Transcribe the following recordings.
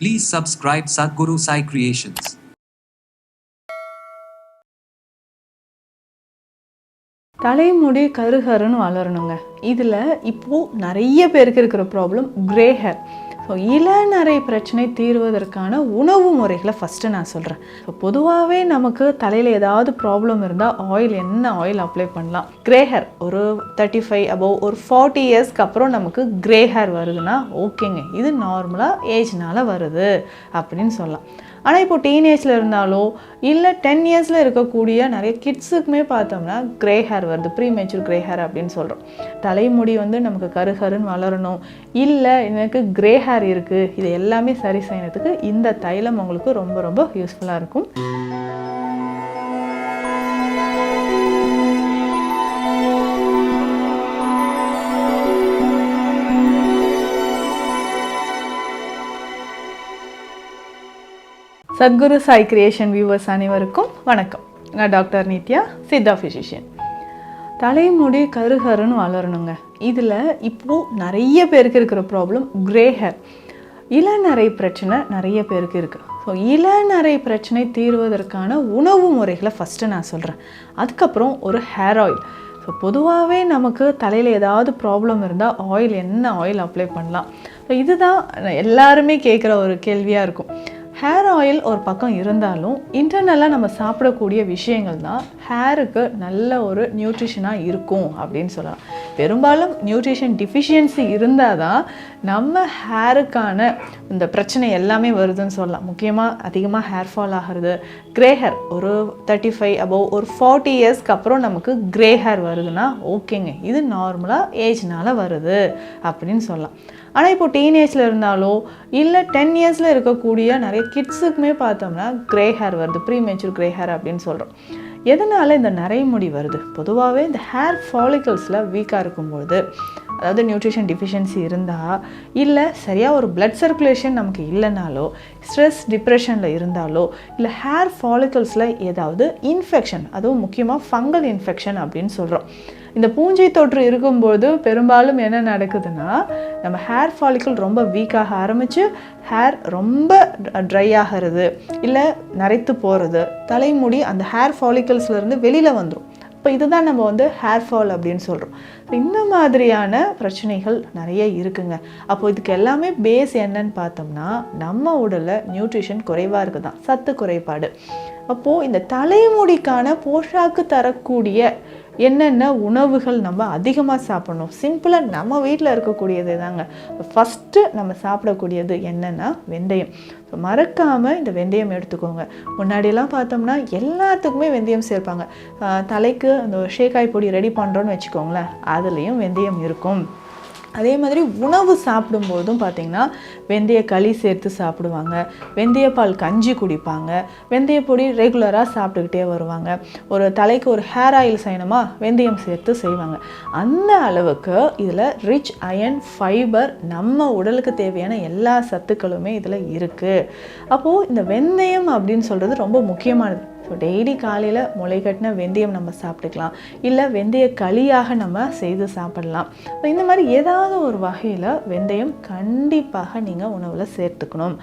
Please subscribe Sadhguru Sai Creations. தலைமுடி கருகருன்னு வளரணுங்க. இதில் இப்போது நிறைய பேருக்கு இருக்கிற ப்ராப்ளம் கிரே ஹேர். ஸோ இளநரை பிரச்சனை தீர்வதற்கான உணவு முறைகளை ஃபஸ்ட்டு நான் சொல்கிறேன். ஸோ பொதுவாகவே நமக்கு தலையில் ஏதாவது ப்ராப்ளம் இருந்தால் என்ன ஆயில் அப்ளை பண்ணலாம். கிரே ஹேர் ஒரு 35 அபவ் ஒரு 40 இயர்ஸ்க்கு அப்புறம் நமக்கு கிரே ஹேர் வருதுன்னா ஓகேங்க, இது நார்மலாக ஏஜ்னால் வருது அப்படின்னு சொல்லலாம். ஆனால் இப்போ டீனேஜில் இருந்தாலோ இல்லை 10 இயர்ஸில் இருக்கக்கூடிய நிறைய கிட்ஸுக்குமே பார்த்தோம்னா கிரே ஹேர் வருது, ப்ரீமெச்சூர் கிரே ஹேர் அப்படின்னு சொல்கிறோம். தலைமுடி நமக்கு கருகருன்னு வளரணும், இல்லை எனக்கு கிரே ஹேர் இருக்குது, இது எல்லாமே சரி செய்யறதுக்கு இந்த தைலம் உங்களுக்கு ரொம்ப ரொம்ப யூஸ்ஃபுல்லாக இருக்கும். சத்குரு சாய் கிரியேஷன் வியூவர்ஸ் அனைவருக்கும் வணக்கம். நான் டாக்டர் நித்யா, சித்தா ஃபிசிஷியன். தலைமுடி கருகருன்னு வளரணுங்க. இதில் இப்போது நிறைய பேருக்கு இருக்கிற ப்ராப்ளம் கிரே ஹேர். இளநரை பிரச்சனை நிறைய பேருக்கு இருக்குது. ஸோ இளநரை பிரச்சனை தீர்வதற்கான உணவு முறைகளை ஃபஸ்ட்டு நான் சொல்கிறேன். அதுக்கப்புறம் ஒரு ஹேர் ஆயில். ஸோ பொதுவாகவே நமக்கு தலையில் ஏதாவது ப்ராப்ளம் இருந்தால் என்ன ஆயில் அப்ளை பண்ணலாம். ஸோ இதுதான் எல்லாருமே கேட்குற ஒரு கேள்வியாக இருக்கும். ஹேர் ஆயில் ஒரு பக்கம் இருந்தாலும் இன்டர்னலாக நம்ம சாப்பிடக்கூடிய விஷயங்கள் தான் ஹேருக்கு நல்ல ஒரு நியூட்ரிஷனாக இருக்கும் அப்படின்னு சொல்லலாம். பெரும்பாலும் நியூட்ரிஷன் டிஃபிஷியன்சி இருந்தால் தான் நம்ம ஹேருக்கான இந்த பிரச்சனை எல்லாமே வருதுன்னு சொல்லலாம். முக்கியமாக அதிகமாக ஹேர் ஃபால் ஆகிறது, கிரே ஹேர் ஒரு 35 அபவ் ஒரு 40 இயர்ஸ்க்கு அப்புறம் நமக்கு கிரே ஹேர் வருதுன்னா ஓகேங்க, இது நார்மலாக ஏஜ்னால் வருது அப்படின்னு சொல்லலாம். ஆனால் இப்போ டீனேஜில் இருந்தாலோ இல்லை 10 இயர்ஸில் இருக்கக்கூடிய நிறைய கிட்ஸுக்குமே பார்த்தோம்னா கிரே ஹேர் வருது, ப்ரீமெச்சூர் கிரே ஹேர் அப்படின்னு சொல்கிறோம். எதனால் இந்த நரைமுடி வருது? பொதுவாகவே இந்த ஹேர் ஃபாலிகல்ஸில் வீக்காக இருக்கும்பொழுது, அதாவது நியூட்ரிஷன் டிஃபிஷியன்சி இருந்தால், இல்லை சரியாக ஒரு பிளட் சர்க்குலேஷன் நமக்கு இல்லைனாலோ, ஸ்ட்ரெஸ் டிப்ரெஷனில் இருந்தாலோ, இல்லை ஹேர் ஃபாலிகல்ஸில் ஏதாவது இன்ஃபெக்ஷன், அதுவும் முக்கியமாக ஃபங்கல் இன்ஃபெக்ஷன் அப்படின்னு சொல்கிறோம். இந்த பூஞ்சை தொற்று இருக்கும்போது பெரும்பாலும் என்ன நடக்குதுன்னா, நம்ம ஹேர் ஃபாலிக்கல் ரொம்ப வீக்காக ஆரம்பித்து ஹேர் ரொம்ப ட்ரை ஆகிறது, இல்லை நரைத்து போகிறது, தலைமுடி அந்த ஹேர் ஃபாலிக்கல்ஸ்லேருந்து வெளியில் வந்துடும். இப்போ இதுதான் நம்ம ஹேர் ஃபால் அப்படின்னு சொல்கிறோம். இந்த மாதிரியான பிரச்சனைகள் நிறைய இருக்குங்க. அப்போது இதுக்கு எல்லாமே பேஸ் என்னன்னு பார்த்தோம்னா, நம்ம உடலில் நியூட்ரிஷன் குறைவாக இருக்குது தான், சத்து குறைபாடு. அப்போது இந்த தலைமுடிக்கான போஷாக்கு தரக்கூடிய என்னென்ன உணவுகள் நம்ம அதிகமாக சாப்பிடணும்? சிம்பிளாக நம்ம வீட்டில் இருக்கக்கூடியது தாங்க. ஃபஸ்ட்டு நம்ம சாப்பிடக்கூடியது என்னென்னா வெந்தயம். ஸோ மறக்காமல் இந்த வெந்தயம் எடுத்துக்கோங்க. முன்னாடியெல்லாம் பார்த்தோம்னா எல்லாத்துக்குமே வெந்தயம் சேர்ப்பாங்க. தலைக்கு அந்த ஷேக்காய் பொடி ரெடி பண்ணுறோன்னு வச்சுக்கோங்களேன், அதுலேயும் வெந்தயம் இருக்கும். அதே மாதிரி உணவு சாப்பிடும்போதும் பார்த்திங்கன்னா வெந்தய களி சேர்த்து சாப்பிடுவாங்க, வெந்தயப்பால் கஞ்சி குடிப்பாங்க, வெந்தயப்பொடி ரெகுலராக சாப்பிட்டுக்கிட்டே வருவாங்க. ஒரு தலைக்கு ஒரு ஹேர் ஆயில் செய்யணுமா, வெந்தயம் சேர்த்து செய்வாங்க. அந்த அளவுக்கு இதில் ரிச் அயன், ஃபைபர், நம்ம உடலுக்கு தேவையான எல்லா சத்துக்களுமே இதில் இருக்குது. அப்போது இந்த வெந்தயம் அப்படின்னு சொல்கிறது ரொம்ப முக்கியமானது. ஸோ டெய்லி காலையில் முளை கட்டின வெந்தயம் நம்ம சாப்பிட்டுக்கலாம், இல்லை வெந்தய களியாக நம்ம செய்து சாப்பிடலாம். ஸோ இந்த மாதிரி ஏதாவது ஒரு வகையில் வெந்தயம் கண்டிப்பாக நீங்கள் உணவில் சேர்த்துக்கணும்.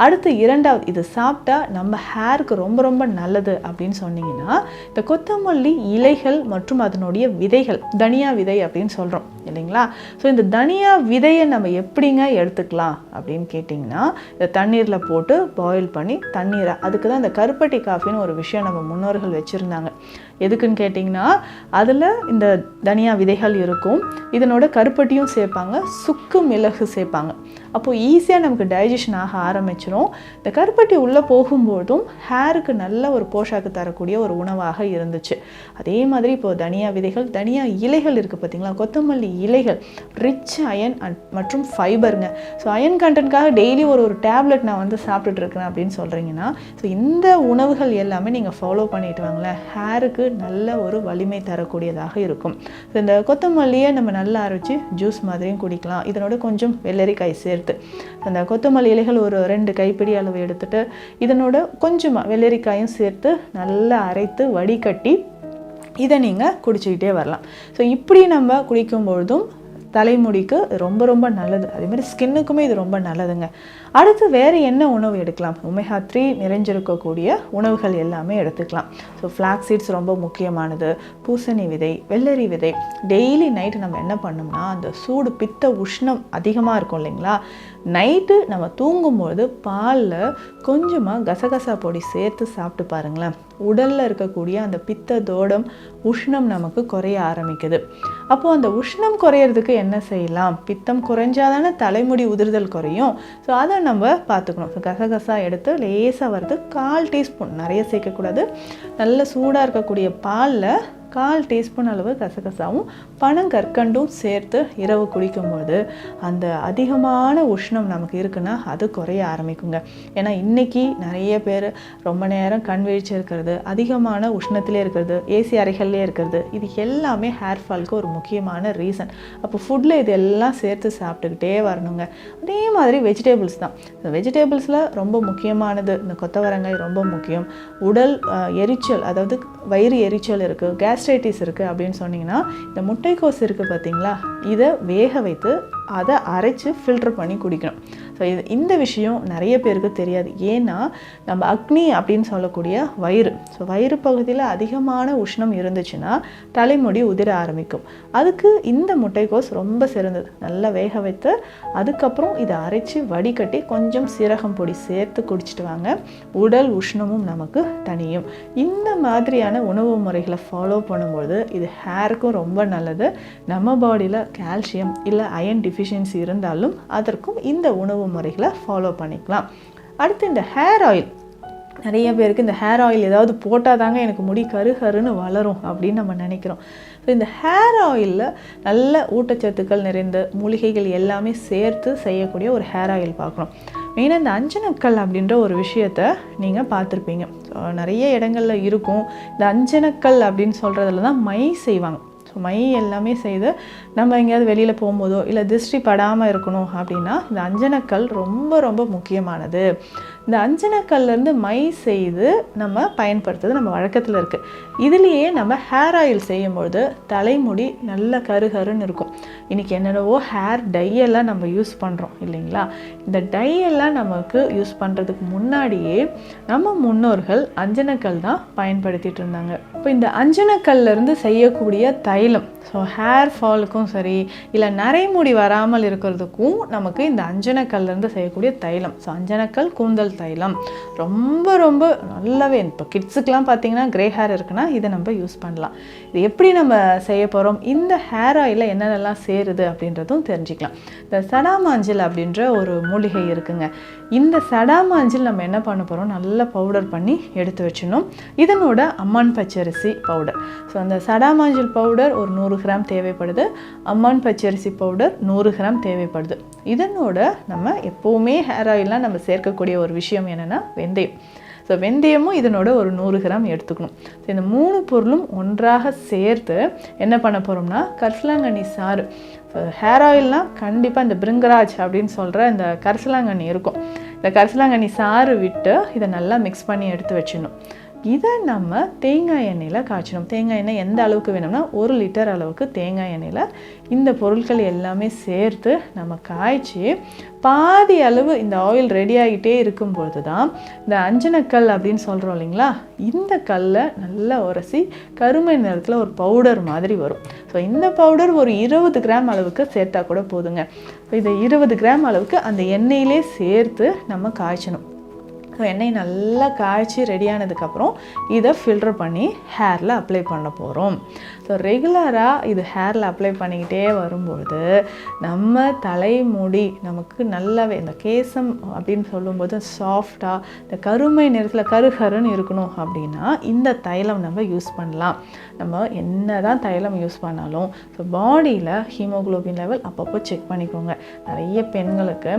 அடுத்து இரண்டாவது, இது சாப்பிட்டா நம்ம ஹேருக்கு ரொம்ப ரொம்ப நல்லது அப்படின்னு சொன்னீங்கன்னா, இந்த கொத்தமல்லி இலைகள் மற்றும் அதனுடைய விதைகள், தனியா விதை அப்படின்னு சொல்கிறோம் இல்லைங்களா? ஸோ இந்த தனியா விதையை நம்ம எப்படிங்க எடுத்துக்கலாம் அப்படின்னு கேட்டிங்கன்னா, இந்த தண்ணீரில் போட்டு பாயில் பண்ணி தண்ணீரை, அதுக்கு தான் இந்த கருப்பட்டி காஃபின்னு ஒரு விஷயம் நம்ம முன்னோர்கள் வச்சுருந்தாங்க. எதுக்குன்னு கேட்டிங்கன்னா, அதில் இந்த தனியா விதைகள் இருக்கும், இதனோட கருப்பட்டியும் சேர்ப்பாங்க, சுக்கு மிளகு சேர்ப்பாங்க. அப்போது ஈஸியாக நமக்கு டைஜஷன் ஆக ஆரம்பிச்சிடும். இந்த கருப்பட்டி உள்ளே போகும்போதும் ஹேருக்கு நல்ல ஒரு போஷாக்கு தரக்கூடிய ஒரு உணவாக இருந்துச்சு. அதே மாதிரி இப்போது தனியா விதைகள், தனியா இலைகள் இருக்குது பார்த்திங்களா, கொத்தமல்லி இலைகள் ரிச் அயன் மற்றும் ஃபைபருங்க. ஸோ அயன் கண்டென்ட்காக டெய்லி ஒரு டேப்லெட் நான் சாப்பிட்டுட்ருக்கேன் அப்படின்னு சொல்கிறீங்கன்னா, ஸோ இந்த உணவுகள் எல்லாமே நீங்கள் ஃபாலோ பண்ணிட்டு வாங்களேன், ஹேருக்கு நல்ல ஒரு வலிமை தரக்கூடியதாக இருக்கும். ஸோ இந்த கொத்தமல்லியை நம்ம நல்லா அரைச்சி ஜூஸ் மாதிரியும் குடிக்கலாம். இதனோட கொஞ்சம் வெள்ளரிக்காய் சேர்த்து, அந்த கொத்தமல்லி இலைகள் ஒரு 2 கைப்பிடி அளவு எடுத்துகிட்டு இதனோட கொஞ்சமாக வெள்ளரிக்காயும் சேர்த்து நல்லா அரைத்து வடிகட்டி இதை நீங்கள் குடிச்சிக்கிட்டே வரலாம். ஸோ இப்படி நம்ம குடிக்கும்பொழுதும் தலைமுடிக்கு ரொம்ப ரொம்ப நல்லது. அதேமாதிரி ஸ்கின்னுக்குமே இது ரொம்ப நல்லதுங்க. அடுத்து வேறு என்ன உணவு எடுக்கலாம்? ஒமேகா 3 நிறைஞ்சிருக்கக்கூடிய உணவுகள் எல்லாமே எடுத்துக்கலாம். ஸோ ஃப்ளாக்ஸ் சீட்ஸ் ரொம்ப முக்கியமானது. பூசணி விதை, வெள்ளரி விதை. டெய்லி நைட்டு நம்ம என்ன பண்ணோம்னா, அந்த சூடு பித்த உஷ்ணம் அதிகமாக இருக்கும் இல்லைங்களா, நைட்டு நம்ம தூங்கும்போது பாலில் கொஞ்சமாக கசகசா பொடி சேர்த்து சாப்பிட்டு பாருங்களேன். உடலில் இருக்கக்கூடிய அந்த பித்த தோடம் உஷ்ணம் நமக்கு குறைய ஆரம்பிக்குது. அப்போது அந்த உஷ்ணம் குறையிறதுக்கு என்ன செய்யலாம்? பித்தம் குறைஞ்சாதானே தலைமுடி உதிர்தல் குறையும். ஸோ அதை நம்ம பார்த்துக்கணும். ஸோ கசகசா எடுத்து லேசாக வறுத்து 1/4 டீஸ்பூன், நிறைய சேர்க்கக்கூடாது, நல்ல சூடாக இருக்கக்கூடிய பாலில் 1/4 டீஸ்பூன் அளவு கசகசாவும் பனங்கற்கண்டும் சேர்த்து இரவு குடிக்கும்போது அந்த அதிகமான உஷ்ணம் நமக்கு இருக்குன்னா அது குறைய ஆரம்பிக்குங்க. ஏன்னா இன்றைக்கி நிறைய பேர் ரொம்ப நேரம் கண் விழிச்சு இருக்கிறது, அதிகமான உஷ்ணத்திலே இருக்கிறது, ஏசி அறைகள்லே இருக்கிறது, இது எல்லாமே ஹேர் ஃபால்க்கு ஒரு முக்கியமான ரீசன். அப்போ ஃபுட்டில் இது எல்லாம் சேர்த்து சாப்பிட்டுக்கிட்டே வரணுங்க. அதே மாதிரி வெஜிடபிள்ஸ் தான். வெஜிடபிள்ஸில் ரொம்ப முக்கியமானது இந்த கொத்தவரங்காய் ரொம்ப முக்கியம். உடல் எரிச்சல், அதாவது வயிறு எரிச்சல் இருக்குது, கேஸ்ட்ரைட்டிஸ் இருக்குது அப்படின்னு சொன்னிங்கன்னா இந்த முட்டைக்கோஸ் இருக்குது பார்த்தீங்களா, இதை வேக வைத்து அதை அரைச்சி ஃபில்டர் பண்ணி குடிக்கணும். ஸோ இந்த விஷயம் நிறைய பேருக்கு தெரியாது. ஏன்னா நம்ம அக்னி அப்படின்னு சொல்லக்கூடிய வயிறு, ஸோ வயிறு பகுதியில் அதிகமான உஷ்ணம் இருந்துச்சுன்னா தலைமுடி உதிர ஆரம்பிக்கும். அதுக்கு இந்த முட்டைக்கோஸ் ரொம்ப சிறந்தது. நல்லா வேக வைத்து அதுக்கப்புறம் இதை அரைச்சி வடிகட்டி கொஞ்சம் சீரகம் பொடி சேர்த்து குடிச்சிட்டு வாங்க. உடல் உஷ்ணமும் நமக்கு தனியும். இந்த மாதிரியான உணவு முறைகளை ஃபாலோ பண்ணும்போது இது ஹேருக்கும் ரொம்ப நல்லது. நம்ம பாடியில் கால்சியம் இல்லை அயன் டிஃபிஷியன்சி இருந்தாலும் அதற்கும் இந்த உணவு முறைகளை ஃபாலோ பண்ணிக்கலாம். அடுத்து இந்த ஹேர் ஆயில். நிறைய பேருக்கு இந்த ஹேர் ஆயில் ஏதாவது போட்டால் தாங்க எனக்கு முடி கருகருன்னு வளரும் அப்படின்னு நம்ம நினைக்கிறோம். ஸோ இந்த ஹேர் ஆயிலில் நல்ல ஊட்டச்சத்துக்கள் நிறைந்த மூலிகைகள் எல்லாமே சேர்த்து செய்யக்கூடிய ஒரு ஹேர் ஆயில் பார்க்குறோம். மெயினாக இந்த அஞ்சனக்கல் அப்படின்ற ஒரு விஷயத்தை நீங்கள் பார்த்துருப்பீங்க. நிறைய இடங்களில் இருக்கும். இந்த அஞ்சனக்கல் அப்படின்னு சொல்கிறதுல தான் மை செய்வாங்க. ஸோ மை எல்லாமே செய்து நம்ம எங்கேயாவது வெளியில் போகும்போதோ இல்லை திருஷ்டி படாமல் இருக்கணும் அப்படின்னா இந்த அஞ்சனக்கல் ரொம்ப ரொம்ப முக்கியமானது. இந்த அஞ்சனக்கல்லேருந்து மை செய்து நம்ம பயன்படுத்துறது நம்ம வழக்கத்தில் இருக்குது. இதுலேயே நம்ம ஹேர் ஆயில் செய்யும்பொழுது தலைமுடி நல்ல கருகருன்னு இருக்கும். இன்றைக்கி என்னென்னவோ ஹேர் டையெல்லாம் நம்ம யூஸ் பண்ணுறோம் இல்லைங்களா. இந்த டையெல்லாம் நமக்கு யூஸ் பண்ணுறதுக்கு முன்னாடியே நம்ம முன்னோர்கள் அஞ்சனக்கல் தான் பயன்படுத்திகிட்டு இருந்தாங்க. இப்போ இந்த அஞ்சனக்கல்லேருந்து செய்யக்கூடிய தைலம், ஸோ ஹேர் ஃபாலுக்கும் சரி இல்லை நரைமுடி வராமல் இருக்கிறதுக்கும் நமக்கு இந்த அஞ்சனக்கல்லேருந்து செய்யக்கூடிய தைலம், ஸோ அஞ்சனக்கல் கூந்தல் தைலம் ரொம்ப ரொம்ப நல்லாவே. இப்போ கிட்ஸுக்கெலாம் பார்த்தீங்கன்னா கிரே ஹேர் இருக்குன்னா இதை நம்ம யூஸ் பண்ணலாம். இது எப்படி நம்ம செய்ய போகிறோம், இந்த ஹேர் ஆயிலில் என்னென்னலாம் சேருது அப்படின்றதும் தெரிஞ்சுக்கலாம். இந்த சடாமாஞ்சில் அப்படின்ற ஒரு மூலிகை இருக்குங்க. இந்த சடாமாஞ்சில் நம்ம என்ன பண்ண போகிறோம், நல்லா பவுடர் பண்ணி எடுத்து வச்சிடணும். இதனோட அம்மான் பச்சரிசி பவுடர். ஸோ அந்த சடாமாஞ்சில் பவுடர் ஒரு 100 கிராம் தேவைப்படுது. அம்மான் பச்சரிசி பவுடர் 100 கிராம் தேவைப்படுது. இதனோட நம்ம எப்போவுமே ஹேர் ஆயிலாம் நம்ம சேர்க்கக்கூடிய ஒரு விஷயம் என்னென்னா வெந்தயம். ஸோ வெந்தயமும் இதனோட ஒரு 100 கிராம் எடுத்துக்கணும். ஸோ இந்த 3 பொருளும் ஒன்றாக சேர்த்து என்ன பண்ண போகிறோம்னா கரிசலாங்கண்ணி சாறு. ஸோ ஹேர் ஆயில்னால் கண்டிப்பாக இந்த பிருங்கராஜ் அப்படின்னு சொல்கிற இந்த கரிசலாங்கண்ணி இருக்கும். இந்த கரிசலாங்கண்ணி சாறு விட்டு இதை நல்லா மிக்ஸ் பண்ணி எடுத்து வச்சிடணும். இதை நம்ம தேங்காய் எண்ணெயில் காய்ச்சணும். தேங்காய் எண்ணெய் எந்த அளவுக்கு வேணும்னா 1 லிட்டர் அளவுக்கு தேங்காய் எண்ணெயில் இந்த பொருட்கள் எல்லாமே சேர்த்து நம்ம காய்ச்சி பாதி அளவு இந்த ஆயில் ரெடி ஆகிட்டே இருக்கும்பொழுது தான் இந்த அஞ்சனக்கல் அப்படின்னு சொல்கிறோம் இல்லைங்களா, இந்த கல்லை நல்லா உரசி கருமை நிறத்தில் ஒரு பவுடர் மாதிரி வரும். ஸோ இந்த பவுடர் ஒரு 20 கிராம் அளவுக்கு சேர்த்தா கூட போதுங்க. இதை 20 கிராம் அளவுக்கு அந்த எண்ணெயிலே சேர்த்து நம்ம காய்ச்சணும். ஸோ எண்ணெய் நல்லா காய்ச்சி ரெடியானதுக்கப்புறம் இதை ஃபில்டர் பண்ணி ஹேரில் அப்ளை பண்ண போகிறோம். ஸோ ரெகுலராக இது ஹேரில் அப்ளை பண்ணிக்கிட்டே வரும்பொழுது நம்ம தலைமுடி நமக்கு நல்லாவே இந்த கேசம் அப்படின்னு சொல்லும்போது சாஃப்டாக இந்த கருமை நிறத்தில் கருகருன்னு இருக்கணும் அப்படின்னா இந்த தைலம் நம்ம யூஸ் பண்ணலாம். நம்ம என்ன தான் தைலம் யூஸ் பண்ணாலும் ஸோ பாடியில் ஹீமோக்ளோபின் லெவல் அப்பப்போ செக் பண்ணிக்கோங்க. நிறைய பெண்களுக்கு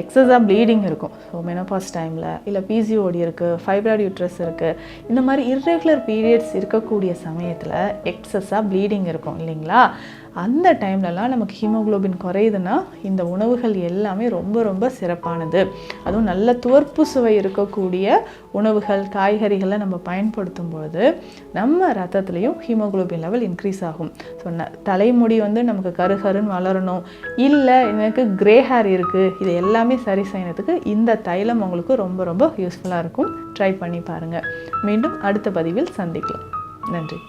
எக்ஸஸாக ப்ளீடிங் இருக்கும். ஸோ மெனோபாஸ் டைமில் இல்லை பிசிஓடி இருக்குது, ஃபைப்ராய்டு யூட்ரஸ் இருக்குது, இந்த மாதிரி இர்ரெகுலர் பீரியட்ஸ் இருக்கக்கூடிய சமயத்தில் எக்ஸஸாக ப்ளீடிங் இருக்கும் இல்லைங்களா. அந்த டைம்லலாம் நமக்கு ஹீமோகுளோபின் குறையுதுன்னா இந்த உணவுகள் எல்லாமே ரொம்ப ரொம்ப சிறப்பானது. அதுவும் நல்ல துவர்ப்பு சுவை இருக்கக்கூடிய உணவுகள் காய்கறிகளை நம்ம பயன்படுத்தும் பொழுது நம்ம ரத்தத்துலேயும் ஹீமோகுளோபின் லெவல் இன்க்ரீஸ் ஆகும். ஸோ தலைமுடி வந்து நமக்கு கருகருன்னு வளரணும், இல்லை எனக்கு கிரே ஹேர் இருக்குது, இது எல்லாமே சரி செய்யறதுக்கு இந்த தைலம் உங்களுக்கு ரொம்ப ரொம்ப யூஸ்ஃபுல்லாக இருக்கும். ட்ரை பண்ணி பாருங்கள். மீண்டும் அடுத்த பதிவில் சந்திக்கலாம். நன்றி.